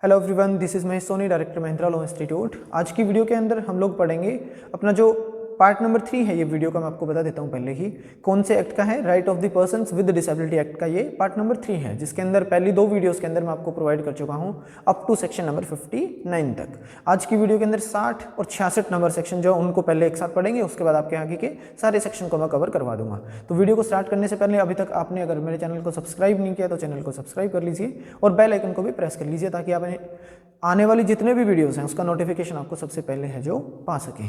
Hello everyone, this is Mahesh Soni, director Mahindra law institute. आज की video के अंदर हम लोग पढ़ेंगे अपना जो पार्ट नंबर 3 है। ये वीडियो का मैं आपको बता देता हूँ पहले ही कौन से एक्ट का है। Right of the persons with disability act का ये पार्ट नंबर 3 है, जिसके अंदर पहली 2 वीडियोस के अंदर मैं आपको प्रोवाइड कर चुका हूँ अप टू सेक्शन नंबर 59 तक। आज की वीडियो के अंदर 60 और 66 नंबर सेक्शन जो उनको पहले एक साथ पढ़ेंगे, उसके बाद आपके आगे के सारे सेक्शन को मैं कवर करवा दूंगा। तो वीडियो को स्टार्ट करने से पहले अभी तक आपने अगर मेरे चैनल को सब्सक्राइब नहीं किया तो चैनल को सब्सक्राइब कर लीजिए और बेल आइकन को भी प्रेस कर लीजिए, ताकि आप आने वाली जितने भी वीडियोस हैं उसका नोटिफिकेशन आपको सबसे पहले है जो पा सके।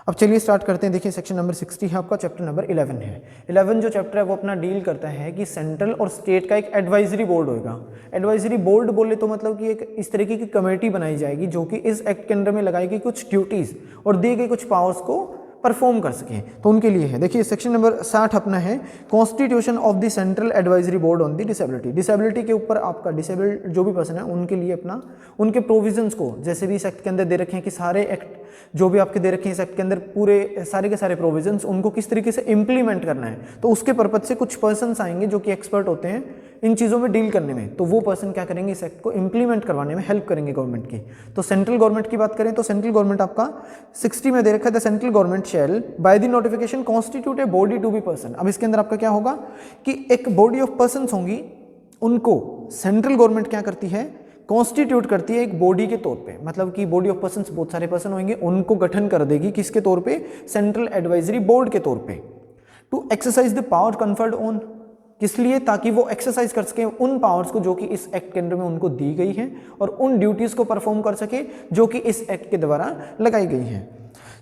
अब चलिए स्टार्ट करते हैं। देखिए सेक्शन नंबर 60 है आपका, चैप्टर नंबर 11 है। 11 जो चैप्टर है वो अपना डील करता है कि सेंट्रल और स्टेट का एक एडवाइजरी बोर्ड होगा। एडवाइजरी बोर्ड बोले तो मतलब कि एक इस तरीके की कमेटी बनाई जाएगी जो कि इस एक्ट के अंदर में लगाएगी कुछ ड्यूटीज और दी गई कुछ पावर्स को परफॉर्म कर सकें, तो उनके लिए है। देखिए सेक्शन नंबर 60 अपना है constitution of the central advisory board on the disability. Disability के ऊपर आपका डिसेबल्ड जो भी पर्सन है उनके लिए अपना उनके प्रोविजंस को, जैसे भी इस एक्ट के अंदर दे रखे हैं कि सारे एक्ट जो भी आपके दे रखे हैं इस एक्ट के अंदर पूरे सारे के सारे प्रोविजंस उनको किस तरीके से इंप्लीमेंट करना है, तो उसके पर्पज से कुछ पर्सन्स आएंगे जो कि एक्सपर्ट होते हैं इन चीज़ों में डील करने में। तो वो पर्सन क्या करेंगे, इस एक्ट को इंप्लीमेंट करवाने में हेल्प करेंगे गवर्नमेंट की। तो सेंट्रल गवर्नमेंट की बात करें तो सेंट्रल गवर्नमेंट आपका 60 में दे रखा है, the central government shall by the notification constitute a body to be person. अब इसके अंदर आपका क्या होगा कि एक बॉडी ऑफ पर्सन्स होंगी, उनको सेंट्रल गवर्नमेंट क्या करती है, कॉन्स्टिट्यूट करती है एक बॉडी के तौर पे। मतलब कि बॉडी ऑफ पर्सन्स बहुत सारे पर्सन होंगे, उनको गठन कर देगी किसके तौर पे, सेंट्रल एडवाइजरी बोर्ड के तौर पे। To exercise the power conferred on, किस लिए, ताकि वो एक्सरसाइज कर सके उन पावर्स को जो कि इस एक्ट के अंदर में उनको दी गई है और उन ड्यूटीज को परफॉर्म कर सके जो कि इस एक्ट के द्वारा लगाई गई है।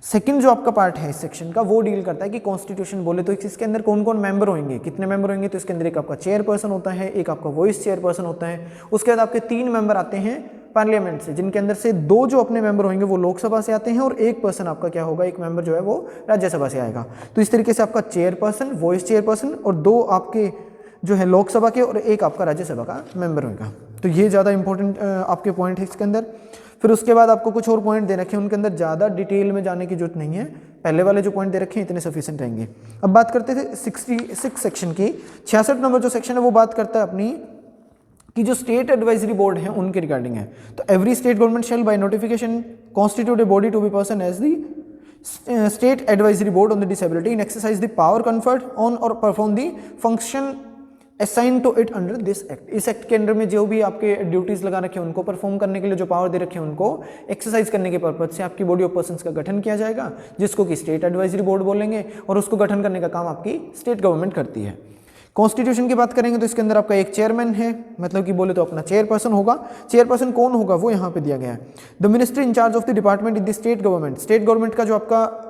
सेकंड जो आपका पार्ट है इस सेक्शन का वो डील करता है कि कॉन्स्टिट्यूशन बोले तो इसके अंदर कौन कौन मेंबर होंगे, कितने मेंबर होंगे। तो इसके अंदर एक आपका चेयरपर्सन होता है, एक आपका वॉइस चेयरपर्सन होता है, उसके बाद आपके 3 मेंबर आते हैं पार्लियामेंट से, जिनके अंदर से 2 जो अपने मेंबर होंगे वो लोकसभा से आते हैं और एक पर्सन आपका क्या होगा, एक मेंबर जो है वो राज्यसभा से आएगा। तो इस तरीके से आपका चेयरपर्सन, वॉइस चेयरपर्सन और 2 आपके जो है लोकसभा के और एक आपका राज्यसभा का मेंबर होगा। तो ये ज़्यादा इंपॉर्टेंट आपके पॉइंट है इसके अंदर। फिर उसके बाद आपको कुछ और पॉइंट दे रखे हैं, उनके अंदर ज़्यादा डिटेल में जाने की जरूरत नहीं है, पहले वाले जो पॉइंट दे रखे हैं इतने सफिशिएंट रहेंगे। अब बात करते थे 66 सेक्शन की। 66 नंबर जो सेक्शन है वो बात करता है अपनी कि जो स्टेट एडवाइजरी बोर्ड है उनके रिगार्डिंग है। तो every state government shall by notification constitute a body to be person as the state advisory board on the disability in exercise the power conferred on or perform the function assign to it under this act. इस act के अंदर में जो भी आपके duties लगा रखे हैं उनको परफॉर्म करने के लिए जो पावर दे रखे हैं उनको एक्सरसाइज करने के पर्पज से आपकी बॉडी ऑफ पर्सन्स का गठन किया जाएगा, जिसको कि स्टेट एडवाइजरी बोर्ड बोलेंगे, और उसको गठन करने का काम आपकी स्टेट गवर्नमेंट करती है। कॉन्स्टिट्यूशन की बात करेंगे तो इसके अंदर आपका एक चेयरमैन है, मतलब कि बोले तो अपना चेयरपर्सन होगा। चेयरपर्सन कौन होगा वो यहाँ पे दिया गया है। The minister in charge of the department in the state government. State government का जो आपका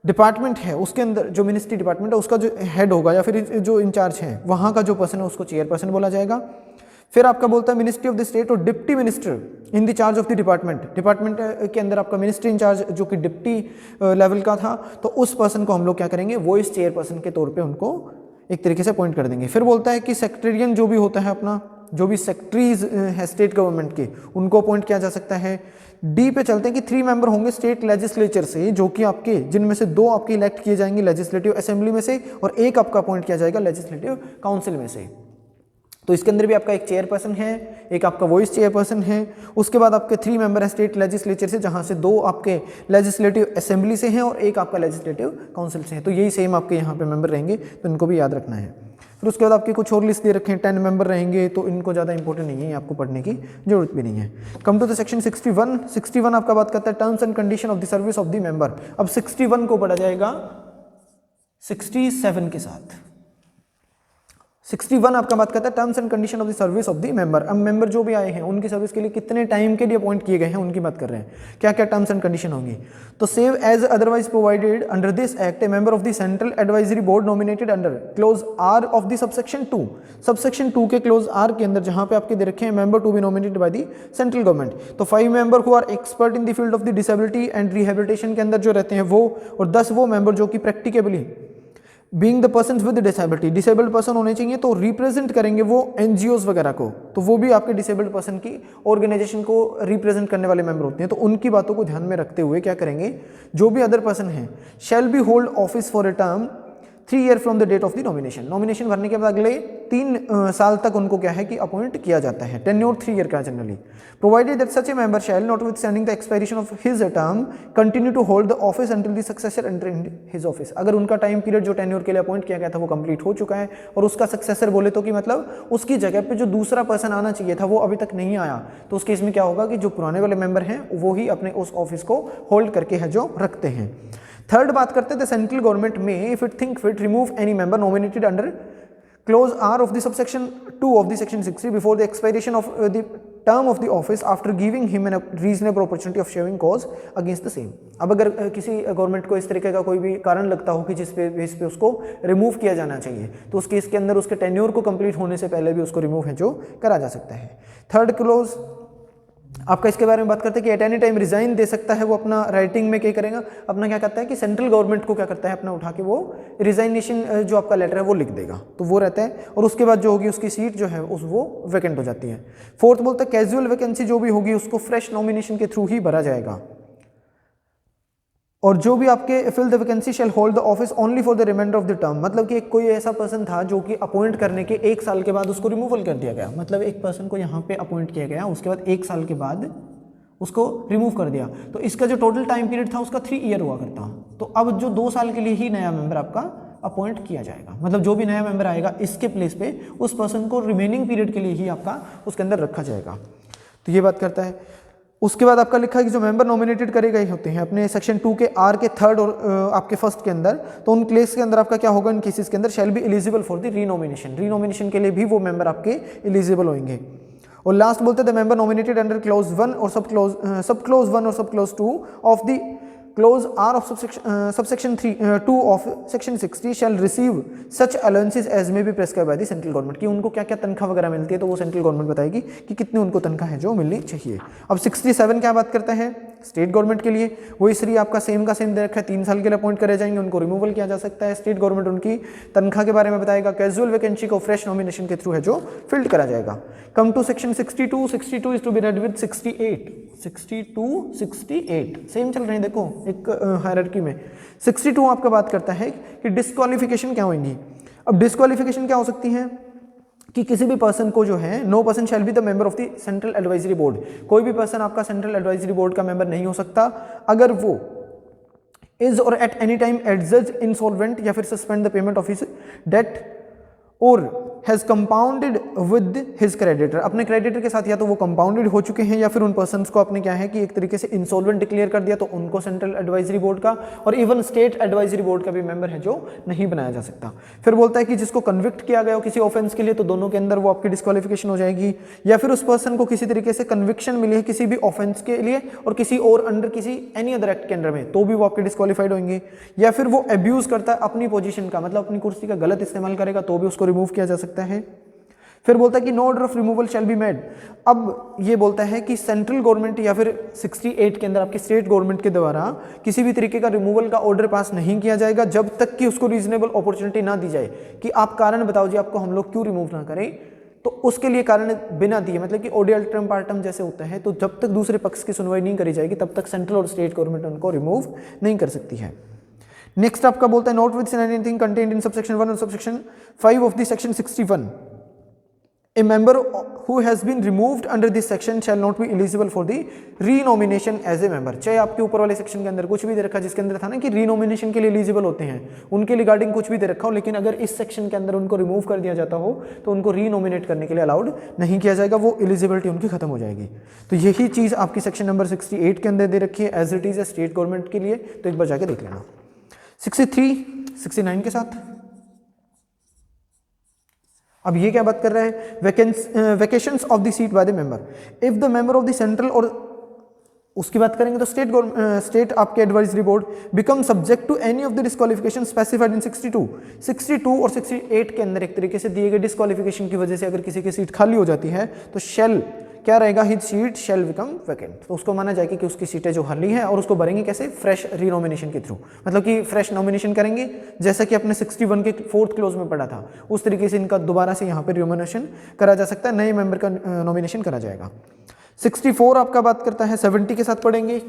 डिपार्टमेंट है उसके अंदर जो मिनिस्ट्री डिपार्टमेंट है उसका जो हेड होगा या फिर जो इंचार्ज है वहाँ का जो पर्सन है उसको चेयरपर्सन बोला जाएगा। फिर आपका बोलता है मिनिस्ट्री ऑफ द स्टेट और deputy minister in the charge of the department. Department के अंदर आपका मिनिस्ट्री इंचार्ज जो कि डिप्टी लेवल का था, तो उस पर्सन को हम लोग क्या करेंगे, वॉइस चेयरपर्सन के तौर पर उनको एक तरीके से अपॉइंट कर देंगे। फिर बोलता है कि सेक्रेटेरियन जो भी होता है अपना, जो भी सेक्रेटरीज है स्टेट गवर्नमेंट के, उनको अपॉइंट किया जा सकता है। डी पे चलते हैं कि 3 मेंबर होंगे स्टेट लेजिस्लेचर से, जो कि आपके जिनमें से 2 आपके इलेक्ट किए जाएंगे लेजिस्लेटिव असेंबली में से और एक आपका अपॉइंट किया जाएगा लेजिस्लेटिव काउंसिल में से। तो इसके अंदर भी आपका एक चेयरपर्सन है, एक आपका वॉइस चेयरपर्सन है। उसके बाद आपके 3 मेंबर हैं स्टेट लेजिस्लेचर से, जहां से 2 आपके लेजिस्लेटिव असेंबली से हैं और एक आपका लेजिस्लेटिव काउंसिल से है। तो यही सेम आपके यहाँ पे मेंबर रहेंगे, तो इनको भी याद रखना है। फिर उसके बाद आपके कुछ और लिस्ट दे रखे हैं, 10 मेंबर रहेंगे, तो इनको ज़्यादा इंपॉर्टेंट नहीं है, आपको पढ़ने की जरूरत भी नहीं है। Come to the section 61। 61 आपका बात करता है terms and condition of the service of the member. अब 61 को पढ़ा जाएगा 67 के साथ। 61 आपका बात करता है terms and condition of the service of the member. अब मेंबर जो भी आए हैं उनकी सर्विस के लिए कितने टाइम के लिए अपॉइंट किए गए हैं उनकी बात कर रहे हैं, क्या क्या टर्म्स एंड कंडीशन होंगी। तो save as otherwise provided under this act a member of the central advisory board nominated under clause are of the subsection 2। Subsection 2 के क्लोज आर के अंदर जहां पे आपके दे रखे हैं member to be nominated by the central government. तो 5 member who are expert in the field of the disability and rehabilitation के अंदर जो रहते हैं वो, और 10 वो मेंबर जो कि practicably being the persons with disability, disabled person होने चाहिए, तो रिप्रेजेंट करेंगे वो एनजीओज वगैरह को, तो वो भी आपके डिसेबल्ड पर्सन की ऑर्गेनाइजेशन को रिप्रेजेंट करने वाले मेंबर होते हैं। तो उनकी बातों को ध्यान में रखते हुए क्या करेंगे, जो भी अदर पर्सन है shall be hold office for a term 3 year from the date of the nomination. Nomination भरने के बाद अगले 3 साल तक उनको क्या है कि अपॉइंट किया जाता है। टेन्योर 3 ईयर का generally. Provided that such a member shall notwithstanding the expiration of his term continue to hold the office until the successor enter in his office. अगर उनका टाइम पीरियड जो टेन्योर के लिए appoint किया गया था वो कंप्लीट हो चुका है और उसका सक्सेसर बोले तो कि मतलब उसकी जगह पे जो दूसरा पर्सन आना चाहिए था वो अभी तक नहीं आया, तो उस केस में क्या होगा कि जो पुराने वाले मेंबर हैं वो ही अपने उस ऑफिस को होल्ड करके है जो रखते हैं। थर्ड बात करते हैं, the central government may if it think fit remove any member nominated under clause are of the subsection 2 of the section 60 before the expiration of the term of the office after giving him an reasonable opportunity of showing cause against the same. अब अगर किसी government को इस तरीके का कोई भी कारण लगता हो कि जिस बेस पे उसको रिमूव किया जाना चाहिए, तो उस केस के अंदर उसके टेन्योर को कंप्लीट होने से पहले भी उसको रिमूव है जो करा जा सकता है। थर्ड क्लोज आपका इसके बारे में बात करते हैं कि एट एनी टाइम रिजाइन दे सकता है वो अपना राइटिंग में क्या करेगा, अपना क्या करता है कि सेंट्रल गवर्नमेंट को क्या करता है अपना उठा के वो रिजाइनेशन जो आपका लेटर है वो लिख देगा, तो वो रहता है और उसके बाद जो होगी उसकी सीट जो है वो वैकेंट हो जाती है। फोर्थ बोलता है कैजुअल वैकेंसी जो भी होगी उसको फ्रेश नॉमिनेशन के थ्रू ही भरा जाएगा और जो भी आपके fill the vacancy shall hold the office only for the reminder of the term. मतलब कि कोई ऐसा पर्सन था जो कि अपॉइंट करने के 1 साल के बाद उसको रिमूवल कर दिया गया, मतलब एक पर्सन को यहाँ पे अपॉइंट किया गया उसके बाद 1 साल के बाद उसको रिमूव कर दिया, तो इसका जो टोटल टाइम पीरियड था उसका 3 ईयर हुआ करता। तो अब जो 2 साल के लिए ही नया मेंबर आपका अपॉइंट किया जाएगा, मतलब जो भी नया मेंबर आएगा इसके प्लेस पे उस पर्सन को रिमेनिंग पीरियड के लिए ही आपका उसके अंदर रखा जाएगा। तो ये बात करता है। उसके बाद आपका लिखा है कि जो मेंबर नॉमिनेटेड करे गए होते हैं अपने सेक्शन 2 के आर के थर्ड और आपके फर्स्ट के अंदर, तो उन केस के अंदर आपका क्या होगा, इन केसेस के अंदर shall be eligible for the renomination. Renomination के लिए भी वो मेंबर आपके एलिजिबल होंगे। और लास्ट बोलते हैं the member nominated under clause 1 और सब क्लोज 1 और sub clause 2 of the clause are of subsection 2 of section 60 shall receive such allowances as may be prescribe by the central government. कि उनको क्या क्या तनख्वाह वगैरह मिलती है तो वो सेंट्रल गवर्नमेंट बताएगी कि कितनी उनको तनख्वाह है जो मिलनी चाहिए। अब 67 क्या बात करता है स्टेट गवर्नमेंट के लिए, वो इसलिए आपका सेम का सेम दे रखा है, 3 साल के लिए अपॉइंट करे जाएंगे, उनको रिमूवल किया जा सकता है। स्टेट गवर्नमेंट उनकी तनख्वाह के बारे में बताएगा, कैजुअल वैकेंसी को फ्रेश नॉमिनेशन के थ्रू है जो फिल्ड करा जाएगा। Come to section 62, 62 is to be read with 68, 62, 68 same चल रहे हैं देखो एक हायरार्की में। 62 आपका बात करता है कि डिस्क्वालिफिकेशन क्या होंगी। अब डिस्क्वालिफिकेशन क्या हो सकती है कि किसी भी पर्सन को जो है no person shall be the member of the central advisory board. कोई भी पर्सन आपका सेंट्रल एडवाइजरी बोर्ड का मेंबर नहीं हो सकता अगर वो is or at any time adjudged insolvent या फिर suspend the payment of his debt or has compounded with his creditor. अपने क्रेडिटर के साथ या तो वो कंपाउंडेड हो चुके हैं या फिर उन पर्सन्स को आपने क्या है कि एक तरीके से इंसॉल्वेंट डिक्लेयर कर दिया, तो उनको सेंट्रल एडवाइजरी बोर्ड का और इवन स्टेट एडवाइजरी बोर्ड का भी मेंबर है जो नहीं बनाया जा सकता। फिर बोलता है कि जिसको कन्विक्ट किया गया हो किसी ऑफेंस के लिए तो दोनों के अंदर वो आपकी डिस्क्वालिफिकेशन हो जाएगी, या फिर उस पर्सन को किसी तरीके से कन्विक्शन मिली है किसी भी ऑफेंस के लिए और किसी और अंडर किसी एनी अदर एक्ट के अंडर में तो भी वो आपके डिस्क्वालिफाइड होंगे, या फिर वो अब्यूज करता है अपनी पोजीशन का, मतलब अपनी कुर्सी का गलत इस्तेमाल करेगा तो भी उसको रिमूव किया जा सकता है। फिर बोलता है कि no order of removal shall be made. अब ये बोलता है कि सेंट्रल गवर्नमेंट या फिर 68 के अंदर आपके स्टेट गवर्नमेंट के द्वारा किसी भी तरीके का रिमूवल का ऑर्डर पास नहीं किया जाएगा जब तक कि उसको रीजनेबल अपॉर्चुनिटी ना दी जाए कि आप कारण बताओ जी आपको हम लोग क्यों रिमूव ना करें, तो उसके लिए कारण बिना दिए, मतलब कि ओडी अल्टरम पार्टम जैसे होता है, तो जब तक दूसरे पक्ष की सुनवाई नहीं करी जाएगी तब तक सेंट्रल और स्टेट गवर्नमेंट उनको रिमूव नहीं कर सकती है। नेक्स्ट आपका बोलता है not with anything contained in subsection 1 और subsection 5 of the section 61 A member who has been removed under this section shall not be eligible for the renomination as a member। चाहे आपके ऊपर वाले सेक्शन के अंदर कुछ भी दे रखा जिसके अंदर था ना कि रीनोमिनेशन के लिए एलिजिबल होते हैं उनके रिगार्डिंग कुछ भी दे रखा हो, लेकिन अगर इस सेक्शन के अंदर उनको रिमूव कर दिया जाता हो तो उनको रीनोमिनेट करने के लिए अलाउड नहीं किया जाएगा, वो एलिजिबिलिटी उनकी खत्म हो जाएगी। तो यही चीज़ आपकी सेक्शन नंबर 68 के अंदर दे रखी है as it is state government के लिए, तो एक बार जाके देख लेना। 63, 69 के साथ अब ये क्या बात कर रहा है, vacations of the seat by the member if the member of the central, और उसकी बात करेंगे तो स्टेट आपके advisory board become subject to any of the disqualification specified in 62 और 68 के अंदर एक तरीके से दिए गए डिस्क्वालिफिकेशन की वजह से अगर किसी की सीट खाली हो जाती है तो शेल क्या रहेगा, his seat shall become vacant, तो उसको माना जाएगा कि उसकी सीटें जो खाली हैं और उसको भरेंगे कैसे, फ्रेश रीनोमिनेशन के थ्रू, मतलब कि फ्रेश नॉमिनेशन करेंगे जैसा कि अपने 61 के 4th क्लोज में पढ़ा था उस तरीके से इनका दोबारा से यहाँ पर रिनोमिनेशन करा जा सकता है, नए मेंबर का नॉमिनेशन करा जाएगा। 64 आपका बात करता है 70 के साथ पढ़ेंगे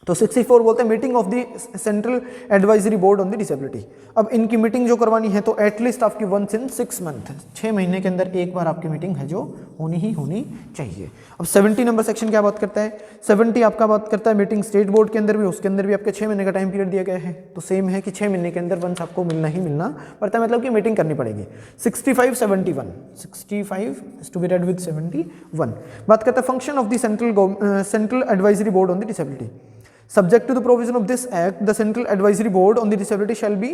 तो 64 बोलते हैं meeting of the central advisory board on the disability. अब इनकी मीटिंग जो करवानी है तो एटलीस्ट आपकी वंस इन 6 मंथ, 6 महीने के अंदर एक बार आपकी मीटिंग है जो होनी ही होनी चाहिए। अब 70 नंबर सेक्शन क्या बात करता है, 70 आपका बात करता है मीटिंग स्टेट बोर्ड के अंदर भी, उसके अंदर भी आपके 6 महीने का टाइम पीरियड दिया गया है। तो सेम है कि 6 महीने के अंदर वंस आपको मिलना ही मिलना पड़ता है, मतलब कि मीटिंग करनी पड़ेगी। 65 71 65 टू बी रेड विद 71 बात करता है function of the central advisory board on the disability. Subject to the provision of this act, the Central Advisory Board on the Disability shall be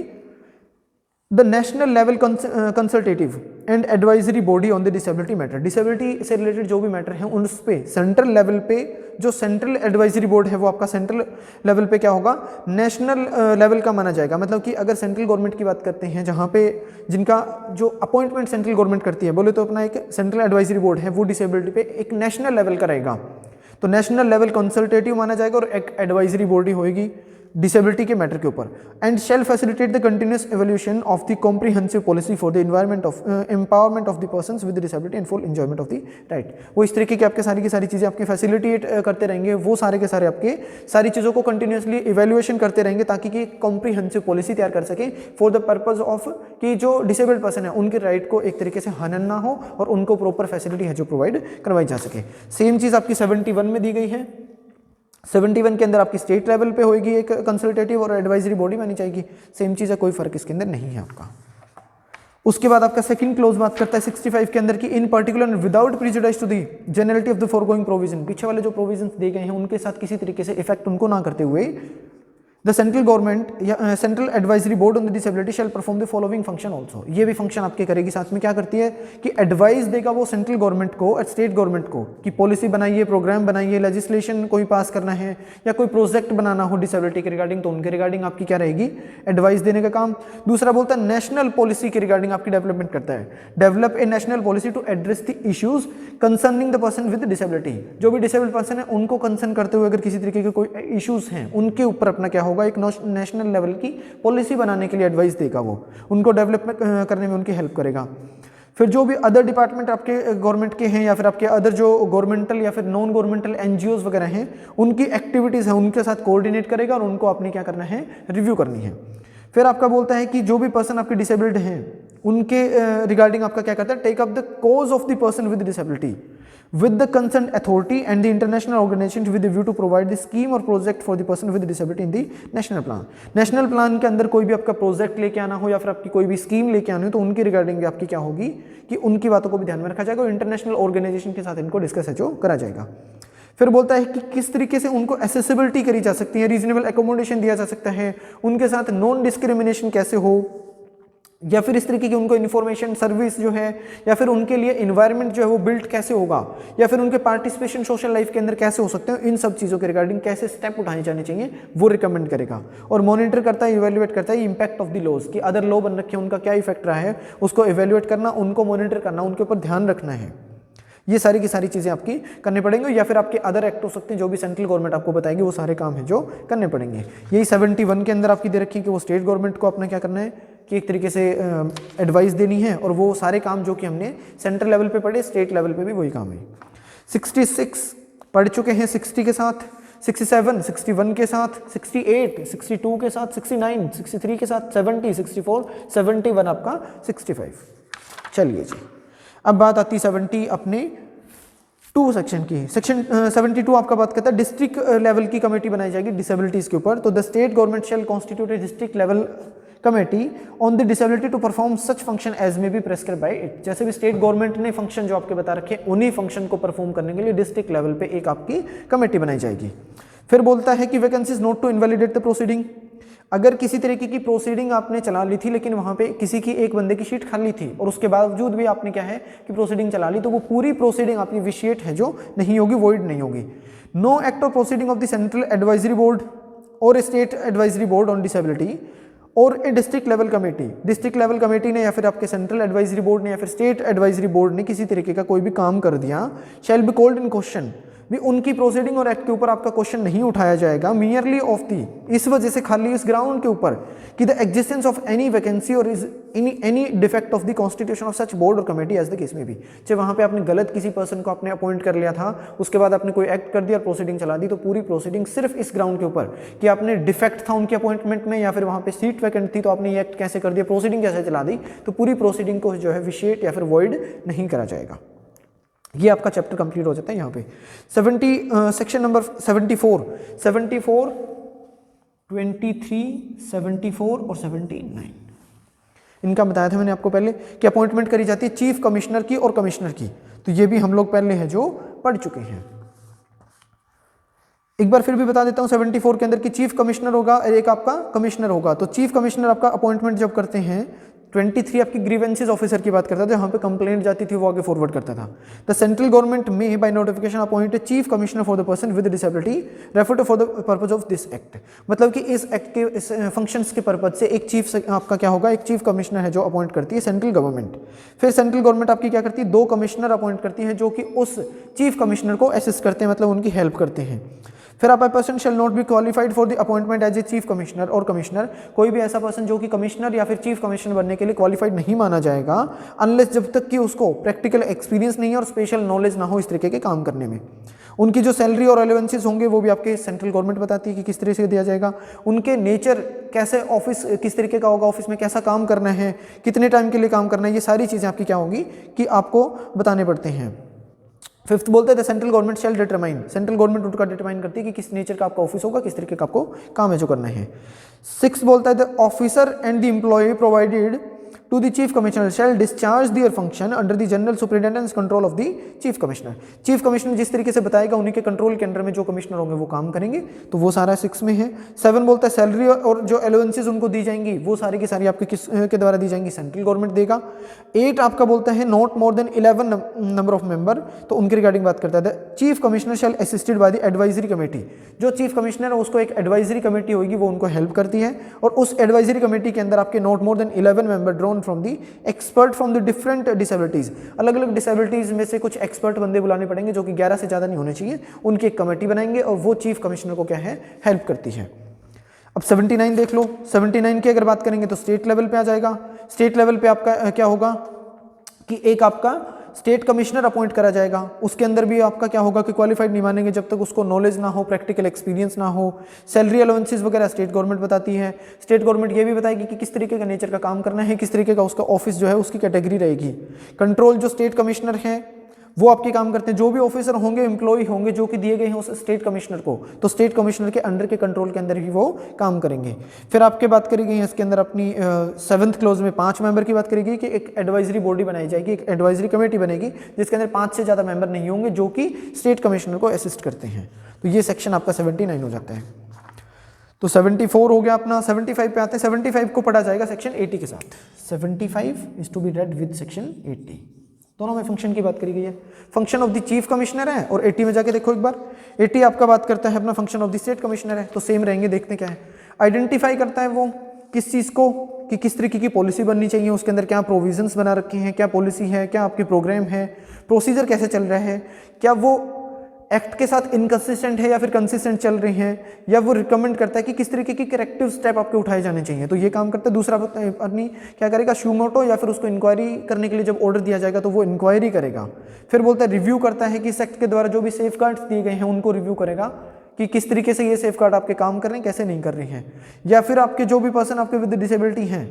the national level consultative and advisory body on the disability matter। disability से related जो भी matter है उस पे central level पे जो central advisory board है वो आपका सेंट्रल लेवल पे क्या होगा, नेशनल लेवल का माना जाएगा। मतलब कि अगर सेंट्रल गवर्नमेंट की बात करते हैं जहाँ पे जिनका जो अपॉइंटमेंट सेंट्रल गवर्नमेंट करती है, बोले तो अपना एक सेंट्रल एडवाइजरी बोर्ड है वो डिसेबिलिटी पे एक नेशनल लेवल का रहेगा, तो नेशनल लेवल कंसल्टेटिव माना जाएगा और एक एडवाइजरी बॉडी होगी डिसेबिलिटी के मैटर के ऊपर। And shall facilitate the continuous evolution of the comprehensive policy for the environment of empowerment of the persons with disability and full enjoyment of the right. वो इस तरीके की आपके सारी की सारी चीज़ें आपकी फैसिलिटेट करते रहेंगे, वो सारे के सारे आपके सारी चीज़ों को कंटिन्यूसली इवेल्युएशन करते रहेंगे ताकि कि कॉम्प्रिहेंसिव पॉलिसी तैयार कर सके फॉर द पर्पज ऑफ कि जो डिसेबल्ड पर्सन है उनके राइट को एक तरीके से हनन ना हो और उनको प्रॉपर फैसिलिटी है जो प्रोवाइड करवाई जा सके। सेम चीज़ आपकी 71 में दी गई है। 71 के अंदर आपकी स्टेट लेवल पे होगी एक कंसल्टेटिव और एडवाइजरी बॉडी बनी जाएगी। सेम चीज़ है, कोई फर्क इसके अंदर नहीं है आपका। उसके बाद आपका सेकंड क्लोज बात करता है 65 के अंदर की in particular without prejudice to the generality of the foregoing provision. पीछे वाले जो प्रोविजन दिए गए हैं उनके साथ किसी तरीके से इफेक्ट उनको ना करते हुए द सेंट्रल गवर्नमेंट या central advisory board on the disability shall perform the following function also. ये भी फंक्शन आपके करेगी। साथ में क्या करती है कि एडवाइस देगा वो सेंट्रल गवर्नमेंट को और स्टेट गवर्नमेंट को कि पॉलिसी बनाइए, प्रोग्राम बनाइए, लेजिस्लेशन कोई पास करना है या कोई प्रोजेक्ट बनाना हो डिसेबिलिटी के रिगार्डिंग, तो उनके रिगार्डिंग आपकी क्या रहेगी, एडवाइस देने का काम। दूसरा बोलता है नेशनल पॉलिसी के रिगार्डिंग आपकी डेवलपमेंट करता है, develop a national policy to address the issues concerning the person with disability. जो भी डिसेबल्ड पर्सन है उनको कंसर्न करते हुए अगर किसी तरीके के कोई इश्यूज हैं उनके ऊपर अपना क्या होगा, एक नेशनल लेवल की पॉलिसी बनाने के लिए एडवाइस देगा, वो उनको डेवलपमेंट करने में उनकी हेल्प करेगा। फिर जो भी अदर डिपार्टमेंट आपके गवर्नमेंट के हैं या फिर आपके अदर जो गवर्नमेंटल या फिर नॉन गवर्नमेंटल एनजीओज वगैरह हैं उनकी एक्टिविटीज़ हैं उनके साथ कोऑर्डिनेट करेगा और उनको अपनी क्या करना है, रिव्यू करनी है। फिर आपका बोलता है कि जो भी पर्सन आपके डिसेबल्ड हैं उनके रिगार्डिंग आपका क्या करता है, take up the cause of the person with disability with the concerned authority and the international organization with the view to provide the scheme or project for the person with disability in the national plan। National plan के अंदर कोई भी आपका project लेके आना हो या फिर आपकी कोई भी स्कीम लेके आनी हो तो उनकी रिगार्डिंग भी आपकी क्या होगी कि उनकी बातों को भी ध्यान में रखा जाएगा और इंटरनेशनल ऑर्गेनाइजेशन के साथ इनको डिस्कस है जो करा जाएगा। फिर बोलता है कि किस तरीके से उनको एसेसिबिलिटी करी जा सकती है, रीजनेबल एकोमोडेशन दिया जा सकता है, उनके साथ नॉन डिस्क्रिमिनेशन कैसे हो, या फिर इस तरीके की उनको इन्फॉर्मेशन सर्विस जो है या फिर उनके लिए इन्वायरमेंट जो है वो बिल्ड कैसे होगा या फिर उनके पार्टिसिपेशन सोशल लाइफ के अंदर कैसे हो सकते हैं, इन सब चीज़ों के रिगार्डिंग कैसे स्टेप उठाने जाने चाहिए वो रिकमेंड करेगा। और मॉनिटर करता है, इवेल्युएट करता है इम्पैक्ट ऑफ द लॉज कि अदर लॉ बन रखे हैं उनका क्या इफेक्ट रहा है, उसको इवेल्युएट करना, उनको मॉनिटर करना, उनके ऊपर ध्यान रखना है। ये सारी की सारी चीज़ें आपकी करनी पड़ेंगी या फिर आपके अदर एक्ट हो सकते हैं जो भी सेंट्रल गवर्नमेंट आपको बताएगी, वो सारे काम हैं जो करने पड़ेंगे। यही 71 के अंदर आपकी दे रखी है कि वो स्टेट गवर्नमेंट को अपना क्या करना है कि एक तरीके से एडवाइस देनी है और वो सारे काम जो कि हमने सेंट्रल लेवल पे पढ़े स्टेट लेवल पे भी वही काम है। 66 पढ़ चुके हैं 60 के साथ, 67 61 के साथ, 68 62 के साथ, 69 63 के साथ, 70 64 71 आपका 65। चलिए जी, अब बात आती है 70 अपने 2 सेक्शन की। सेक्शन 72 आपका बात करता है डिस्ट्रिक्ट लेवल की कमेटी बनाई जाएगी डिसेबिलिटीज़ के ऊपर। तो the state government shall constitute a district level committee on the disability to perform such function as may be prescribe by it. जैसे भी स्टेट गवर्नमेंट ने फंक्शन जो आपके बता रखे उन्हीं फंक्शन को परफॉर्म करने के लिए डिस्ट्रिक्ट लेवल पे एक आपकी कमेटी बनाई जाएगी। फिर बोलता है कि vacancies not to invalidate the proceeding. अगर किसी तरीके की प्रोसीडिंग आपने चला ली थी लेकिन वहाँ पे किसी की एक बंदे की सीट खाली थी और उसके बावजूद भी आपने क्या है कि प्रोसीडिंग चला ली, तो वो पूरी प्रोसीडिंग आपकी विशिएट है जो नहीं होगी, वॉइड नहीं होगी। No act or proceeding of the central advisory board or state advisory board on disability or a district level committee, district level committee ने या फिर आपके सेंट्रल एडवाइजरी बोर्ड ने या फिर स्टेट एडवाइजरी बोर्ड ने किसी तरीके का कोई भी काम कर दिया, shall be called in question भी उनकी प्रोसीडिंग और एक्ट के ऊपर आपका क्वेश्चन नहीं उठाया जाएगा, मियरली ऑफ दी, इस वजह से खाली इस ग्राउंड के ऊपर कि the existence of any vacancy or is any defect of the constitution of such board or committee as the case में भी। चाहे वहां पे आपने गलत किसी पर्सन को आपने अपॉइंट कर लिया था, उसके बाद आपने कोई एक्ट कर दिया और प्रोसीडिंग चला दी, तो पूरी प्रोसीडिंग सिर्फ इस ग्राउंड के ऊपर कि आपने डिफेक्ट था उनके अपॉइंटमेंट में या फिर वहां पे सीट वैकेंट थी तो आपने ये एक्ट कैसे कर दिया, प्रोसीडिंग कैसे चला दी, तो पूरी प्रोसीडिंग को जो है विशेट या फिर वॉइड नहीं करा जाएगा। ये आपका चैप्टर कंप्लीट हो जाता है यहाँ पे। 70 सेक्शन नंबर 74, 23, 74 और 79 इनका बताया था मैंने आपको पहले कि अपॉइंटमेंट करी जाती है चीफ कमिश्नर की और कमिश्नर की, तो ये भी हम लोग पहले है जो पढ़ चुके हैं। एक बार फिर भी बता देता हूं 74 के अंदर कि चीफ कमिश्नर होगा और एक आपका कमिश्नर होगा। तो चीफ कमिश्नर आपका अपॉइंटमेंट जब करते हैं, 23 आपकी ग्रीवेंसेस ऑफिसर की बात करता था, जहां पे कंप्लेंट जाती थी वो आगे फॉरवर्ड करता था। The central government may by notification appoint chief commissioner for the person with disability refer to for the purpose of this act. मतलब कि इस एक्ट के इस फंक्शंस के पर्पज से एक चीफ आपका क्या होगा, एक चीफ कमिश्नर है जो अपॉइंट करती है सेंट्रल गवर्नमेंट। फिर सेंट्रल गवर्नमेंट आपकी क्या करती है, 2 कमिश्नर अपॉइंट करती है जो कि उस चीफ कमिश्नर को असिस्ट करते हैं, मतलब उनकी हेल्प करते हैं। फिर आप person shall not be qualified for the appointment as a chief commissioner और कमिश्नर, कोई भी ऐसा पर्सन जो कि कमिश्नर या फिर चीफ कमिश्नर बनने के लिए क्वालिफाइड नहीं माना जाएगा अनलेस जब तक कि उसको प्रैक्टिकल एक्सपीरियंस नहीं है और स्पेशल नॉलेज ना हो इस तरीके के काम करने में। उनकी जो सैलरी और अलाउंसेस होंगे वो भी आपके सेंट्रल गवर्नमेंट बताती है कि किस तरह से दिया जाएगा। उनके नेचर कैसे, ऑफिस किस तरीके का होगा, ऑफिस में कैसा काम करना है, कितने टाइम के लिए काम करना है, ये सारी चीज़ें आपकी क्या होंगी कि आपको बताने पड़ते हैं। 5th बोलते हैं सेंट्रल गवर्नमेंट शैल डिटरमाइन, सेंट्रल गवर्नमेंट उनका डिटरमाइन करती है कि किस नेचर का आपका ऑफिस होगा, किस तरीके का आपको काम है जो करना है। 6 बोलता है the officer and the employ provided to the chief commissioner shall discharge their function under the general superintendence control of the chief commissioner. Chief commissioner जिस तरीके से बताएगा उन्हीं के कंट्रोल के अंडर में जो कमिश्नर होंगे वो काम करेंगे, तो वो सारा 6 में है। 7 बोलता है सैलरी और जो अलाउंसेस उनको दी जाएंगी वो सारी की सारी आपके किस के द्वारा दी जाएंगी, सेंट्रल गवर्नमेंट देगा। 8 आपका बोलता है not more than 11 number of member, तो उनके रिगार्डिंग बात करता है chief commissioner shall assisted by the advisory committee. जो चीफ कमिश्नर है उसको एक एडवाइजरी कमेटी होगी, वो उनको हेल्प करती है और उस एडवाइजरी कमेटी के अंदर आपके not more than 11 member drawn from the expert from the different disabilities, अलग अलग डिसेबिलिटीज में से कुछ एक्सपर्ट बंदे बुलाने पड़ेंगे जो कि 11 से ज़्यादा नहीं होने चाहिए, उनकी एक कमेटी बनाएंगे और वो चीफ कमिश्नर को क्या है, हेल्प करती है। अब 79 देख लो। 79 की अगर बात करेंगे तो स्टेट लेवल पे आ जाएगा। स्टेट लेवल पे आपका क्या होगा कि एक आपका स्टेट कमिश्नर अपॉइंट करा जाएगा, उसके अंदर भी आपका क्या होगा कि क्वालिफाइड नहीं मानेंगे जब तक उसको नॉलेज ना हो, प्रैक्टिकल एक्सपीरियंस ना हो। सैलरी अलाउंसेस वगैरह स्टेट गवर्नमेंट बताती है। स्टेट गवर्नमेंट ये भी बताएगी कि किस तरीके का नेचर का काम करना है, किस तरीके का उसका ऑफिस जो है उसकी कैटेगरी रहेगी। कंट्रोल जो स्टेट कमिश्नर है वो आपके काम करते हैं, जो भी ऑफिसर होंगे, एम्प्लॉय होंगे जो कि दिए गए हैं उस स्टेट कमिश्नर को, तो स्टेट कमिश्नर के अंडर के कंट्रोल के अंदर ही वो काम करेंगे। फिर आपके बात करी गई है इसके अंदर अपनी 7th क्लॉज में 5 मेंबर की बात करी गई कि एक एडवाइजरी बॉडी बनाई जाएगी, एक एडवाइजरी कमेटी बनेगी जिसके अंदर 5 से ज़्यादा मेंबर नहीं होंगे जो कि स्टेट कमिश्नर को असिस्ट करते हैं। तो ये सेक्शन आपका 79 हो जाता है। तो 74 हो गया अपना। 75 पे आते हैं। 75 को पढ़ा जाएगा सेक्शन 80 के साथ। 75 is to be read with section 80। दोनों में फंक्शन की बात करी गई है। Function of the chief commissioner है और 80 में जाके देखो एक बार। 80 आपका बात करता है अपना function of the state commissioner है, तो सेम रहेंगे। देखते क्या है, आइडेंटिफाई करता है वो किस चीज़ को कि किस तरीके की पॉलिसी बननी चाहिए, उसके अंदर क्या प्रोविजंस बना रखे हैं, क्या पॉलिसी है, क्या आपके प्रोग्राम है, प्रोसीजर कैसे चल रहा है, क्या वो एक्ट के साथ इनकंसिस्टेंट है या फिर कंसिस्टेंट चल रहे हैं, या वो रिकमेंड करता है कि किस तरीके की करेक्टिव स्टेप आपके उठाए जाने चाहिए, तो ये काम करता है। दूसरा आदमी क्या करेगा, शूमोटो, या फिर उसको इंक्वायरी करने के लिए जब ऑर्डर दिया जाएगा तो वो इंक्वायरी करेगा। फिर बोलता है रिव्यू करता है कि इस एक्ट के द्वारा जो भी सेफ गार्ड्स दिए गए हैं उनको रिव्यू करेगा कि किस तरीके से ये सेफ गार्ड आपके काम कर रहे हैं, कैसे नहीं कर रहे हैं, या फिर आपके जो भी पर्सन आपके विद डिसेबिलिटी हैं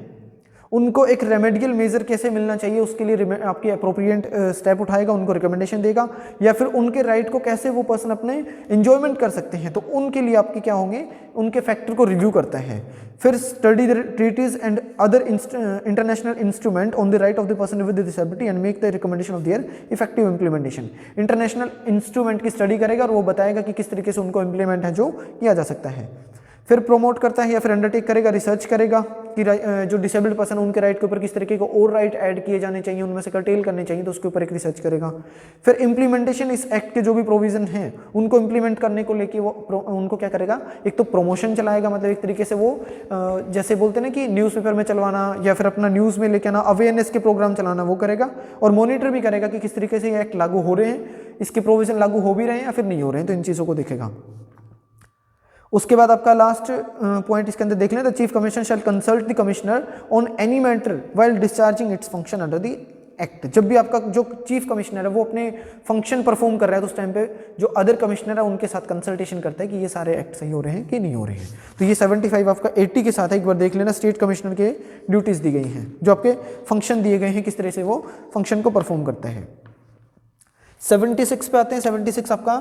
उनको एक रेमेडियल मेजर कैसे मिलना चाहिए उसके लिए आपकी अप्रोप्रिएट स्टेप उठाएगा, उनको रिकमेंडेशन देगा, या फिर उनके राइट को कैसे वो पर्सन अपने एंजॉयमेंट कर सकते हैं, तो उनके लिए आपके क्या होंगे, उनके फैक्टर को रिव्यू करता है। फिर study the treaties and other international instrument on the right of the person with disability and make the recommendation of their effective implementation. International instrument की स्टडी करेगा और वो बताएगा कि किस तरीके से उनको इंप्लीमेंट है जो किया जा सकता है। फिर प्रोमोट करता है या फिर अंडरटेक करेगा, रिसर्च करेगा कि जो डिसेबल्ड पर्सन उनके राइट के ऊपर किस तरीके को और राइट ऐड किए जाने चाहिए, उनमें से कर्टेल करने चाहिए, तो उसके ऊपर एक रिसर्च करेगा। फिर इंप्लीमेंटेशन, इस एक्ट के जो भी प्रोविजन हैं उनको इंप्लीमेंट करने को लेके वो उनको क्या करेगा, एक तो प्रमोशन चलाएगा, मतलब एक तरीके से वो जैसे बोलते हैं ना कि न्यूज़पेपर में चलवाना या फिर अपना न्यूज़ में लेके आना, अवेयरनेस के प्रोग्राम चलाना वो करेगा, और मॉनिटर भी करेगा कि किस तरीके से ये एक्ट लागू हो रहे हैं, इसके प्रोविजन लागू हो भी रहे हैं या फिर नहीं हो रहे हैं, तो इन चीज़ों को देखेगा। उसके बाद आपका लास्ट पॉइंट इसके अंदर देख लें, the chief commissioner shall consult the commissioner on any matter while discharging its function under the act. जब भी आपका जो चीफ कमिश्नर है वो अपने फंक्शन परफॉर्म कर रहा है तो उस टाइम पे जो अदर कमिश्नर है उनके साथ कंसल्टेशन करता है कि ये सारे एक्ट सही हो रहे हैं कि नहीं हो रहे हैं। तो ये 75 आपका 80 के साथ है, एक बार देख लेना। स्टेट कमिश्नर के ड्यूटीज दी गई हैं, जो आपके फंक्शन दिए गए हैं, किस तरह से वो फंक्शन को परफॉर्म करते हैं। 76 पे आते हैं। 76 आपका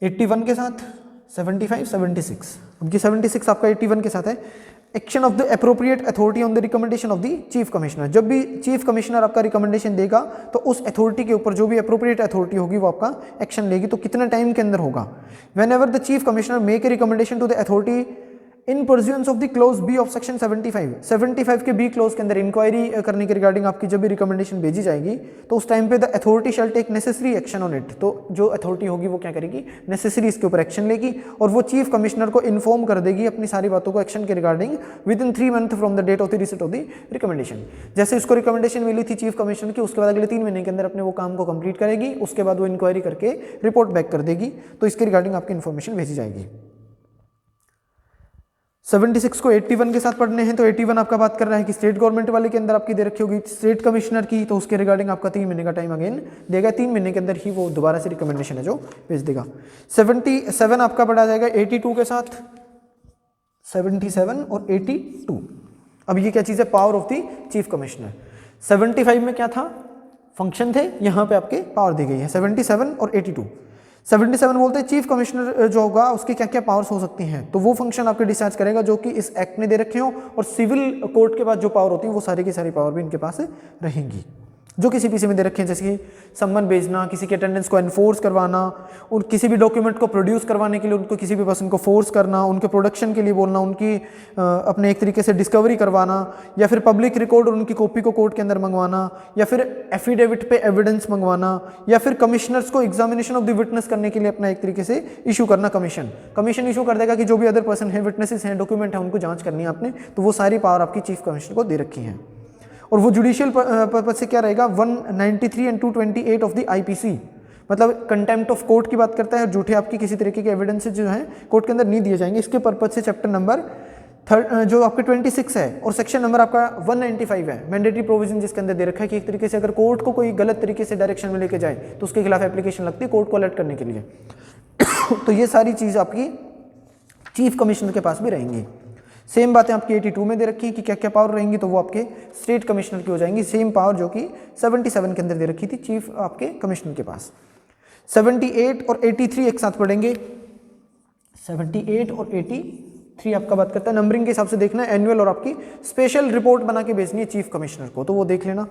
81 के साथ, 75 76, अब ये 76 आपका 81 के साथ है। Action of the appropriate authority on the recommendation of the chief commissioner. जब भी चीफ कमिश्नर आपका रिकमेंडेशन देगा तो उस अथॉरिटी के ऊपर जो भी अप्रोप्रिएट अथॉरिटी होगी वो आपका एक्शन लेगी। तो कितने टाइम के अंदर होगा? Whenever the chief commissioner make a recommendation to the authority in pursuance of the clause B of section 75 के बी क्लोज के अंदर इंक्वायरी करने के रिगार्डिंग आपकी जब भी रिकमेंडेशन भेजी जाएगी तो उस टाइम पे the authority shall take necessary action on it. तो जो अथॉरिटी होगी वो क्या करेगी? नेसेसरी इसके ऊपर एक्शन लेगी और वो चीफ कमिश्नर को इन्फॉर्म कर देगी अपनी सारी बातों को एक्शन के regarding within 3 month from the date of the receipt of the recommendation. जैसे उसको रिकमेंडेशन मिली थी चीफ कमिश्नर की, उसके बाद अगले 3 महीने के अंदर अपने वो काम को कंप्लीट करेगी, उसके बाद वो इंक्वायरी करके रिपोर्ट बैक कर देगी, तो इसके रिगार्डिंग आपकी इन्फॉर्मेशन भेजी जाएगी। 76 को 81 के साथ पढ़ने हैं। तो 81 आपका बात कर रहा है कि स्टेट गवर्नमेंट वाले के अंदर आपकी दे रखी होगी स्टेट कमिश्नर की, तो उसके रिगार्डिंग आपका 3 महीने का टाइम अगेन देगा। 3 महीने के अंदर ही वो दोबारा से रिकमेंडेशन है जो भेज देगा। 77 आपका पढ़ा जाएगा 82 के साथ, 77 और 82। अब ये क्या चीज़ है? Power of the chief commissioner. 75 में क्या था? फंक्शन थे, यहाँ पे आपके पावर दी गई है 77 और 82। 77 बोलते हैं चीफ कमिश्नर जो होगा उसकी क्या क्या पावर्स हो सकती हैं, तो वो फंक्शन आपके डिस्चार्ज करेगा जो कि इस एक्ट में दे रखे हो, और सिविल कोर्ट के पास जो पावर होती है वो सारी की सारी पावर भी इनके पास रहेंगी जो किसी पीसी में दे रखे हैं, जैसे कि सम्मन भेजना, किसी के अटेंडेंस को एनफोर्स करवाना, और किसी भी डॉक्यूमेंट को प्रोड्यूस करवाने के लिए उनको किसी भी पर्सन को फोर्स करना, उनके प्रोडक्शन के लिए बोलना, उनकी अपने एक तरीके से डिस्कवरी करवाना, या फिर पब्लिक रिकॉर्ड और उनकी कॉपी को कोर्ट के अंदर मंगवाना, या फिर एफिडेविट पे एविडेंस मंगवाना, या फिर कमिश्नर्स को एग्जामिनेशन ऑफ द विटनेस करने के लिए अपना एक तरीके से इशू करना। कमीशन इशू कर देगा कि जो भी अदर पर्सन है, विटनेसेस हैं, डॉक्यूमेंट है, उनको जांच करनी है आपने, तो वो सारी पावर आपकी चीफ कमिश्नर को दे रखी है। और वो जुडिशियल पर्पज से क्या रहेगा? 193 एंड 228 ऑफ द आईपीसी, मतलब कंटेम्प्ट ऑफ कोर्ट की बात करता है, झूठे आपकी किसी तरीके के एविडेंस जो है कोर्ट के अंदर नहीं दिए जाएंगे, इसके पर्पज से चैप्टर नंबर जो आपके 26 है और सेक्शन नंबर आपका 195 है, मैंडेटरी प्रोविजन जिसके अंदर दे रखा है कि एक तरीके से अगर कोर्ट को कोई गलत तरीके से डायरेक्शन में लेके जाए तो उसके खिलाफ एप्लीकेशन लगती है कोर्ट को अलर्ट करने के लिए। तो ये सारी चीज़ आपकी चीफ कमिश्नर के पास भी रहेंगी। सेम बातें आपकी 82 में दे रखी है कि क्या क्या पावर रहेंगी, तो वो आपके स्टेट कमिश्नर की हो जाएंगी। सेम पावर जो कि 77 के अंदर दे रखी थी चीफ आपके कमिश्नर के पास। 78 और 83 एक साथ पढ़ेंगे। 78 और 83 आपका बात करता है, नंबरिंग के हिसाब से देखना है, एनुअल और आपकी स्पेशल रिपोर्ट बना के भेजनी है चीफ कमिश्नर को, तो वो देख लेना।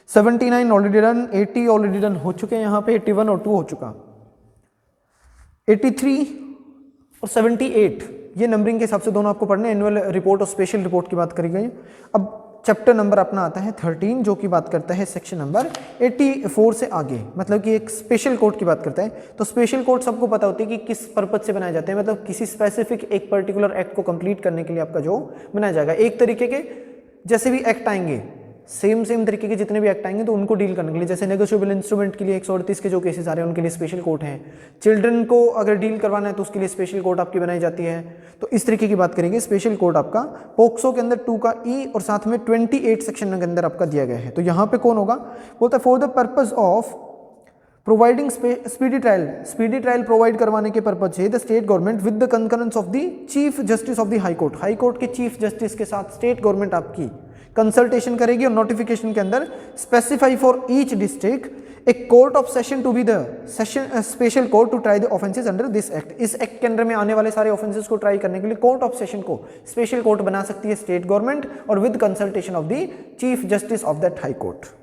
79 ऑलरेडी डन, 80 ऑलरेडी डन हो चुके हैं, यहाँ पे 81 और 2 हो चुका। 83 और 78 ये नंबरिंग के हिसाब से दोनों आपको पढ़ने, एनुअल रिपोर्ट और स्पेशल रिपोर्ट की बात करी गई। अब चैप्टर नंबर अपना आता है 13 जो कि बात करता है सेक्शन नंबर 84 से आगे, मतलब कि एक स्पेशल कोर्ट की बात करता है। तो स्पेशल कोर्ट सबको पता होती है कि किस पर्पज से बनाए जाते हैं, मतलब किसी स्पेसिफिक एक पर्टिकुलर एक्ट को कंप्लीट करने के लिए आपका जो बनाया जाएगा। एक तरीके के जैसे भी एक्ट आएंगे, सेम तरीके के जितने भी एक्ट आएंगे तो उनको डील करने के लिए, जैसे नेगोशिएबल इंस्ट्रूमेंट के लिए 138 के जो केसेस आ रहे हैं उनके लिए स्पेशल कोर्ट है। चिल्ड्रन को अगर डील करवाना है तो उसके लिए स्पेशल कोर्ट आपकी बनाई जाती है। तो इस तरीके की बात करेंगे। स्पेशल कोर्ट आपका पोक्सो के अंदर 2 का ई और साथ में 28 सेक्शन के अंदर आपका दिया गया है। तो यहाँ पे कौन होगा? बोलता है for the purpose of providing speedy trial provide करवाने के पर्पज से the state government with the concurrence of the chief justice of the high court के चीफ जस्टिस के साथ स्टेट गवर्नमेंट आपकी कंसल्टेशन करेगी और नोटिफिकेशन के अंदर specify for each district a court of session to be the session special court to try the offences under this act. इस act के अंदर में आने वाले सारे ऑफेंसेस को ट्राई करने के लिए कोर्ट ऑफ सेशन को स्पेशल कोर्ट बना सकती है स्टेट गवर्नमेंट और with consultation of the chief justice of that high court.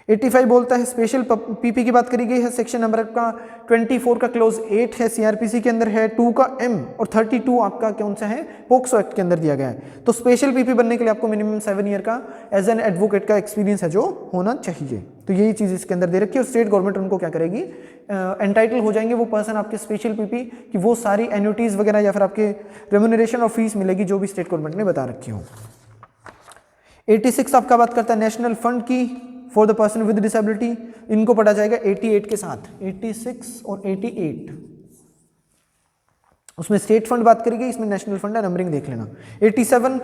85 बोलता है स्पेशल पीपी की बात करी गई है, सेक्शन नंबर का 24 का क्लोज 8 है, सीआरपीसी के अंदर है, 2 का एम और 32 आपका कौन सा है? पोक्सो एक्ट के अंदर दिया गया है। तो स्पेशल पीपी बनने के लिए आपको मिनिमम 7 ईयर का एज एन एडवोकेट का एक्सपीरियंस है जो होना चाहिए। तो यही चीज़ इसके अंदर दे रखी है और स्टेट गवर्नमेंट उनको क्या करेगी? एंटाइटल हो जाएंगे वो पर्सन आपके स्पेशल पीपी कि वो सारी एन्युटीज वगैरह या फिर आपके रेम्यूनरेशन और फीस मिलेगी जो भी स्टेट गवर्नमेंट ने बता रखी हो। 86 आपका बात करता है नेशनल फंड की, for the person with disability, इनको पढ़ा जाएगा 88 के साथ, 86 और 88। उसमें स्टेट फंड बात करी गई, इसमें नेशनल फंड है, नंबरिंग देख लेना। 87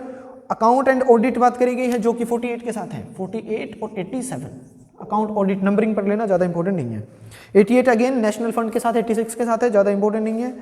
अकाउंट एंड ऑडिट बात करी गई है जो कि 48 के साथ है, 48 और 87 अकाउंट ऑडिट, नंबरिंग पढ़ लेना, ज़्यादा इंपॉर्टेंट नहीं है। 88 अगेन नेशनल फंड के साथ, 86 के साथ है, ज़्यादा इंपॉर्टेंट नहीं है।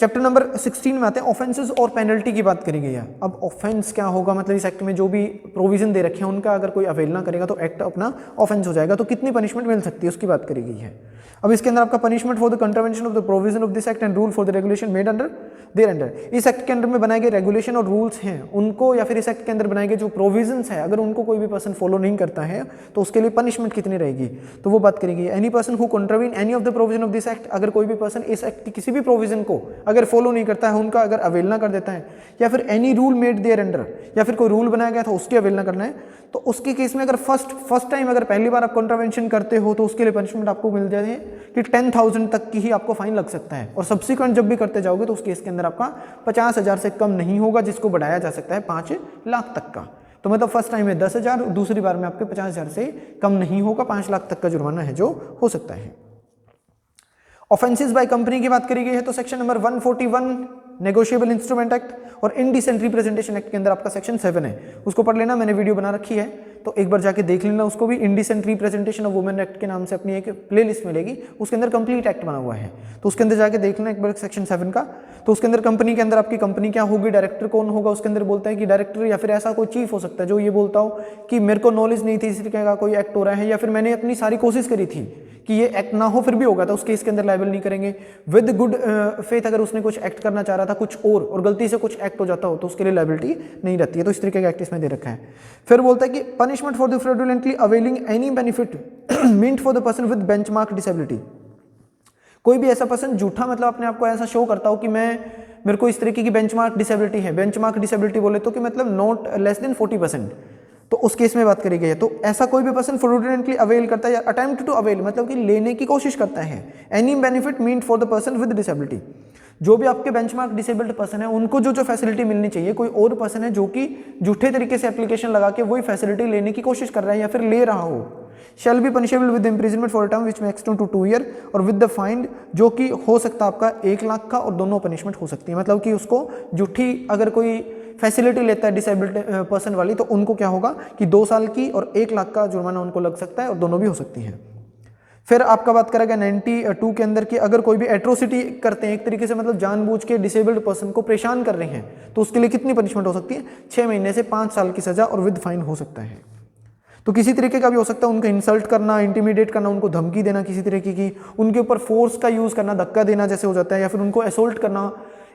चैप्टर नंबर 16 में आते हैं, ऑफेंसेस और पेनल्टी की बात करी गई है। अब ऑफेंस क्या होगा, मतलब इस एक्ट में जो भी प्रोविजन दे रखे हैं उनका अगर कोई अवेलना करेगा तो एक्ट अपना ऑफेंस हो जाएगा, तो कितनी पनिशमेंट मिल सकती है उसकी बात करी गई है। अब इसके अंदर आपका punishment for the contravention of the provision of this act and rule for the regulation made under their under, इस एक्ट के अंदर में बनाए गए रेगुलेशन और रूल्स हैं उनको, या फिर इस एक्ट के अंदर बनाए गए जो प्रोविजंस है, अगर उनको कोई भी पर्सन फॉलो नहीं करता है तो उसके लिए पनिशमेंट कितनी रहेगी, तो वो बात करेगी। Any person who contravene any of the provision of this act, अगर कोई भी पर्सन इस एक्ट की किसी भी प्रोविजन को अगर फॉलो नहीं करता है, उनका अगर अवेलना कर देता है, या फिर any rule made thereunder, या फिर कोई रूल बनाया गया था उसकी अवेलना करना है, तो उसके केस में अगर फर्स्ट टाइम अगर पहली बार आप कंट्रावेंशन करते हो तो उसके लिए पनिशमेंट आपको मिल जाती है कि 10,000 तक की ही आपको फाइन लग सकता है, और सब्सिक्वेंट जब भी करते जाओगे तो उस केस के अंदर आपका 50,000 से कम नहीं होगा, जिसको बढ़ाया जा सकता है 5 लाख तक का। तो मतलब फर्स्ट टाइम में 10,000, दूसरी बार में आपके 50,000 से कम नहीं होगा, 5 लाख तक का जुर्माना है जो हो सकता है। ऑफेंसेस बाय कंपनी की बात करी गई है तो section number 141 negotiable instrument act और इनडिसेंट रिप्रेजेंटेशन एक्ट के अंदर आपका सेक्शन 7 है, उसको पढ़ लेना, मैंने वीडियो बना रखी है तो एक बार जाके देख लेना उसको भी। Indecent representation of women act के नाम से अपनी एक प्लेलिस्ट मिलेगी, उसके अंदर कंप्लीट एक्ट बना हुआ है, तो उसके अंदर जाके देख लेना एक बार सेक्शन 7 का। तो उसके अंदर कंपनी के अंदर आपकी कंपनी क्या होगी, डायरेक्टर कौन होगा, उसके अंदर बोलता है कि डायरेक्टर या फिर ऐसा कोई चीफ हो सकता है जो ये बोलता हो कि मेरे को नॉलेज नहीं थी इस तरीके का कोई एक्ट हो रहा है, या फिर मैंने अपनी सारी कोशिश करी थी कि ये एक्ट ना हो फिर भी होगा, तो उस केस के अंदर लायबल नहीं करेंगे। विद गुड फेथ अगर उसने कुछ एक्ट करना चाह रहा था कुछ और गलती से कुछ एक्ट हो जाता हो तो उसके लिए लायबिलिटी नहीं रहती है, तो इस तरीके का एक्ट इसमें दे रखा है। फिर बोलता है कि punishment for the fraudulently availing any benefit meant for the person with benchmark disability, कोई भी ऐसा पर्सन झूठा मतलब अपने आप को ऐसा शो करता हो कि मेरे को इस तरीके की बेंचमार्क डिसेबिलिटी है, बेंचमार्क डिसेबिलिटी बोले तो कि मतलब नॉट लेस देन 40%, तो उस केस में बात करी गई है। तो ऐसा कोई भी पर्सन फ्रॉडुलेंटली अवेल करता है या अटेम्प्ट टू अवेल मतलब कि लेने की कोशिश करता है any benefit meant for the person with disability, जो भी आपके बेंचमार्क डिसेबल्ड पर्सन है उनको जो फैसिलिटी मिलनी चाहिए, कोई और पर्सन है जो कि झूठे तरीके से एप्लीकेशन लगा के वही फैसिलिटी लेने की कोशिश कर रहा है या फिर ले रहा हो, shall be punishable with imprisonment for a term which में एक्सटेंड टू 2 ईयर और विद द फाइन, जो कि हो सकता है आपका 1 लाख का, और दोनों पनिशमेंट हो सकती है। मतलब कि उसको झूठी अगर कोई फैसिलिटी लेता है डिसेबल्ड पर्सन वाली तो उनको क्या होगा कि 2 साल की और 1 लाख का जुर्माना उनको लग सकता है, और दोनों भी हो सकती है। फिर आपका बात करेगा 92 के अंदर कि अगर कोई भी एट्रोसिटी करते हैं एक तरीके से मतलब जानबूझ के डिसेबल्ड पर्सन को परेशान कर रहे हैं तो उसके लिए कितनी पनिशमेंट हो सकती है, 6 महीने से 5 साल की सजा और विद फाइन हो सकता है। तो किसी तरीके का भी हो सकता है, उनका इंसल्ट करना, इंटिमिडेट करना, उनको धमकी देना किसी तरीके की, उनके ऊपर फोर्स का यूज करना, धक्का देना जैसे हो जाता है, या फिर उनको असोल्ट करना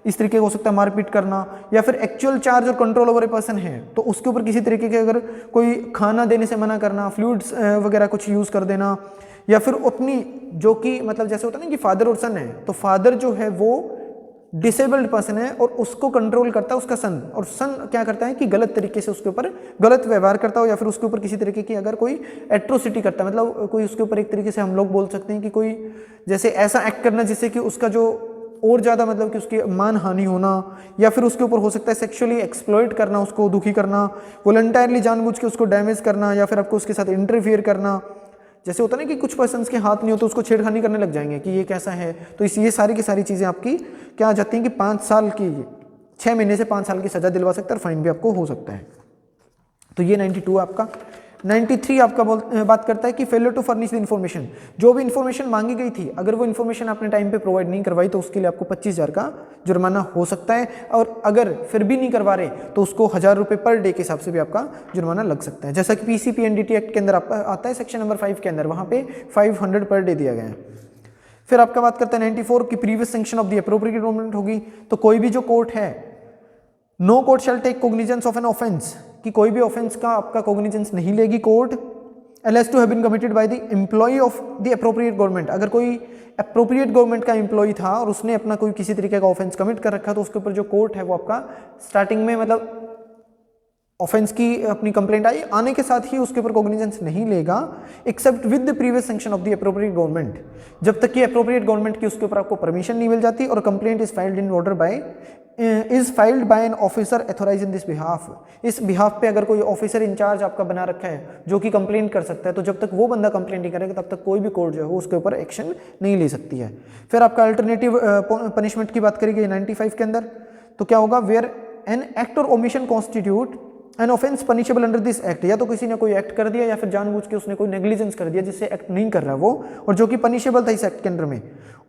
इस तरीके हो सकता है, मारपीट करना, या फिर एक्चुअल चार्ज और कंट्रोल ओवर ए पर्सन है तो उसके ऊपर किसी तरीके के अगर कोई खाना देने से मना करना, फ्लूइड्स वगैरह कुछ यूज कर देना, या फिर अपनी जो कि मतलब जैसे होता है ना कि फादर और सन है, तो फादर जो है वो डिसेबल्ड पर्सन है और उसको कंट्रोल करता है उसका सन, और सन क्या करता है कि गलत तरीके से उसके ऊपर गलत व्यवहार करता हो, या फिर उसके ऊपर किसी तरीके की अगर कोई एट्रोसिटी करता है, मतलब कोई उसके ऊपर एक तरीके से हम लोग बोल सकते हैं कि कोई जैसे ऐसा एक्ट करना जिससे कि उसका जो और ज़्यादा मतलब कि उसकी मान हानि होना, या फिर उसके ऊपर हो सकता है सेक्सुअली एक्सप्लॉइट करना, उसको दुखी करना, वॉलंटियरली जानबूझ के उसको डैमेज करना, या फिर आपको उसके साथ इंटरफियर करना। जैसे होता है ना कि कुछ पर्सन्स के हाथ नहीं हो तो उसको छेड़खानी करने लग जाएंगे कि ये कैसा है, तो ये सारी की सारी चीज़ें आपकी क्या आ जाती हैं कि 5 साल की 6 महीने से 5 साल की सजा दिलवा सकता है और फाइन भी आपको हो सकता है। तो ये 92 आपका। 93 आपका बात करता है कि failure to furnish the information, जो भी इन्फॉर्मेशन मांगी गई थी अगर वो इन्फॉर्मेशन आपने टाइम पे प्रोवाइड नहीं करवाई तो उसके लिए आपको 25,000 का जुर्माना हो सकता है, और अगर फिर भी नहीं करवा रहे तो उसको 1,000 रुपये पर डे के हिसाब से भी आपका जुर्माना लग सकता है, जैसा कि PCPNDT एक्ट के अंदर आपका आता है सेक्शन नंबर 5 के अंदर, वहाँ पे 500 पर डे दिया गया है। फिर आपका बात करता है 94 की previous sanction of the appropriate government होगी, तो कोई भी जो कोर्ट है, no court shall take cognizance of an offence, कि कोई भी ऑफेंस का आपका कोग्निजेंस नहीं लेगी court, unless to have been committed by the employee of the appropriate government, अगर कोई अप्रोप्रिएट गवर्नमेंट का एम्प्लॉय था और उसने अपना कोई किसी तरीके का ऑफेंस कमिट कर रखा तो उसके ऊपर जो कोर्ट है वो आपका स्टार्टिंग में मतलब ऑफेंस की अपनी कंप्लेंट आई आने के साथ ही उसके ऊपर कॉग्निजेंस नहीं लेगा, except with the previous sanction of the appropriate government, जब तक कि एप्रोप्रिएट गवर्नमेंट की उसके ऊपर आपको परमिशन नहीं मिल जाती और complaint is filed in order by is filed by an officer authorise in this behalf. इस बिहाफ पे अगर कोई ऑफिसर इंचार्ज आपका बना रखा है जो कि कंप्लेंट कर सकता है, तो जब तक वो बंदा कंप्लेंट नहीं करेगा तब तक कोई भी कोर्ट जो है वो उसके ऊपर एक्शन नहीं ले सकती है। फिर आपका अल्टरनेटिव पनिशमेंट की बात करेंगे 95 के अंदर, तो क्या होगा, वेयर एन एक्ट और omission constitute an offence punishable under this act. या तो किसी ने कोई एक्ट कर दिया या फिर जानबूझ के उसने कोई नेग्लिजेंस कर दिया जिससे एक्ट नहीं कर रहा वो, और जो कि पनिशेबल था इस एक्ट के अंडर में,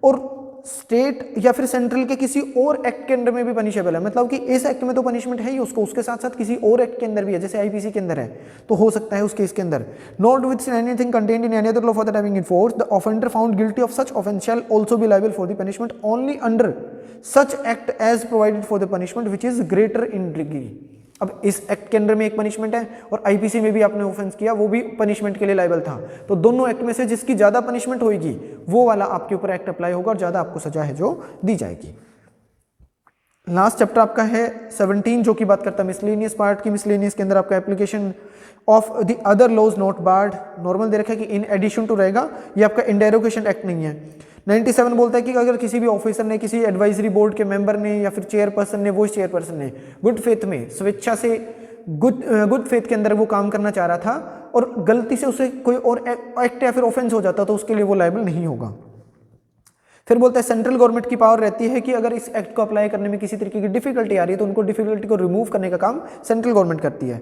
और स्टेट या फिर सेंट्रल के किसी और एक्ट के अंदर में भी पनिशेबल है। मतलब कि इस एक्ट में तो पनिशमेंट है ही उसको, उसके साथ साथ किसी और एक्ट के अंदर भी है, जैसे आईपीसी के अंदर है तो हो सकता है उस केस के अंदर। Not with anything contained in any other law for that having in force the offender found guilty of such offence shall also be liable for the punishment only under such act as provided for the punishment which is greater in degree. अब इस act के अंदर में एक punishment है और IPC में भी आपने ऑफेंस किया, वो भी पनिशमेंट के लिए लायबल था, तो दोनों एक्ट में से जिसकी ज्यादा पनिशमेंट होगी वो वाला आपके ऊपर एक्ट अप्लाई होगा और ज्यादा आपको सजा है जो दी जाएगी। लास्ट चैप्टर आपका है 17 जो की बात करता है मिसलेनियस पार्ट की। मिसलेनियस के अंदर आपका application of the other laws not barred, normal दे रखा है कि इन एडिशन टू रहेगा, ये आपका इंडेरोगेशन एक्ट नहीं है। 97 बोलता है कि अगर किसी भी ऑफिसर ने, किसी एडवाइजरी बोर्ड के मेंबर ने या फिर चेयरपर्सन ने, वॉइस चेयरपर्सन ने गुड फेथ में, स्वेच्छा से गुड फेथ के अंदर वो काम करना चाह रहा था और गलती से उसे कोई और एक्ट या फिर ऑफेंस हो जाता तो उसके लिए वो लायबल नहीं होगा। फिर बोलता है सेंट्रल गवर्नमेंट की पावर रहती है कि अगर इस एक्ट को अप्लाई करने में किसी तरीके की डिफिकल्टी आ रही है तो उनको डिफिकल्टी को रिमूव करने का काम सेंट्रल गवर्नमेंट करती है।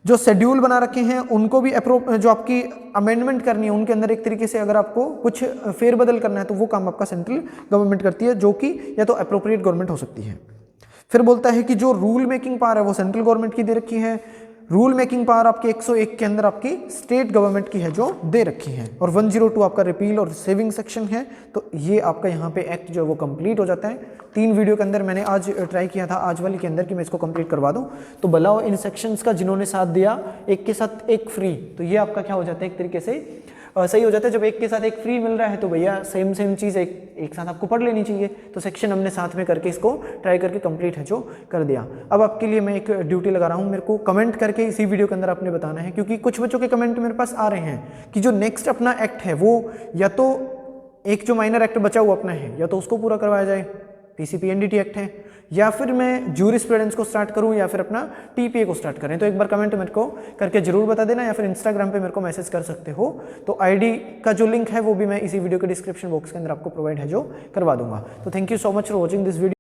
जो शेड्यूल बना रखे हैं उनको भी जो आपकी अमेंडमेंट करनी है उनके अंदर एक तरीके से अगर आपको कुछ फेरबदल करना है तो वो काम आपका सेंट्रल गवर्नमेंट करती है, जो कि या तो अप्रोप्रिएट गवर्नमेंट हो सकती है। फिर बोलता है कि जो रूल मेकिंग पावर है वो सेंट्रल गवर्नमेंट की दे रखी है, रूल मेकिंग पावर आपके 101 के अंदर आपकी स्टेट गवर्नमेंट की है जो दे रखी है, और 102 आपका रिपील और सेविंग सेक्शन है। तो ये आपका यहाँ पे एक्ट जो है वो कंप्लीट हो जाता है। 3 वीडियो के अंदर मैंने आज ट्राई किया था आज वाली के अंदर कि मैं इसको कंप्लीट करवा दूं, तो भला हो इन सेक्शंस का जिन्होंने साथ दिया, एक के साथ एक फ्री, तो ये आपका क्या हो जाता है एक तरीके से सही हो जाता है। जब एक के साथ एक फ्री मिल रहा है तो भैया सेम चीज़ एक साथ आपको पढ़ लेनी चाहिए। तो सेक्शन हमने साथ में करके इसको ट्राई करके कंप्लीट है जो कर दिया। अब आपके लिए मैं एक ड्यूटी लगा रहा हूँ, मेरे को कमेंट करके इसी वीडियो के अंदर आपने बताना है, क्योंकि कुछ बच्चों के कमेंट मेरे पास आ रहे हैं कि जो नेक्स्ट अपना एक्ट है वो या तो एक जो माइनर एक्ट बचा हुआ अपना है या तो उसको पूरा करवाया जाए, पीसीपीएनडीटी एक्ट है, या फिर मैं ज्यूरिस्प्रूडेंस को स्टार्ट करूं या फिर अपना टीपीए को स्टार्ट करें। तो एक बार कमेंट मेरे को करके जरूर बता देना, या फिर इंस्टाग्राम पे मेरे को मैसेज कर सकते हो। तो आईडी का जो लिंक है वो भी मैं इसी वीडियो के डिस्क्रिप्शन बॉक्स के अंदर आपको प्रोवाइड है जो करवा दूंगा। तो thank you so much for watching this video.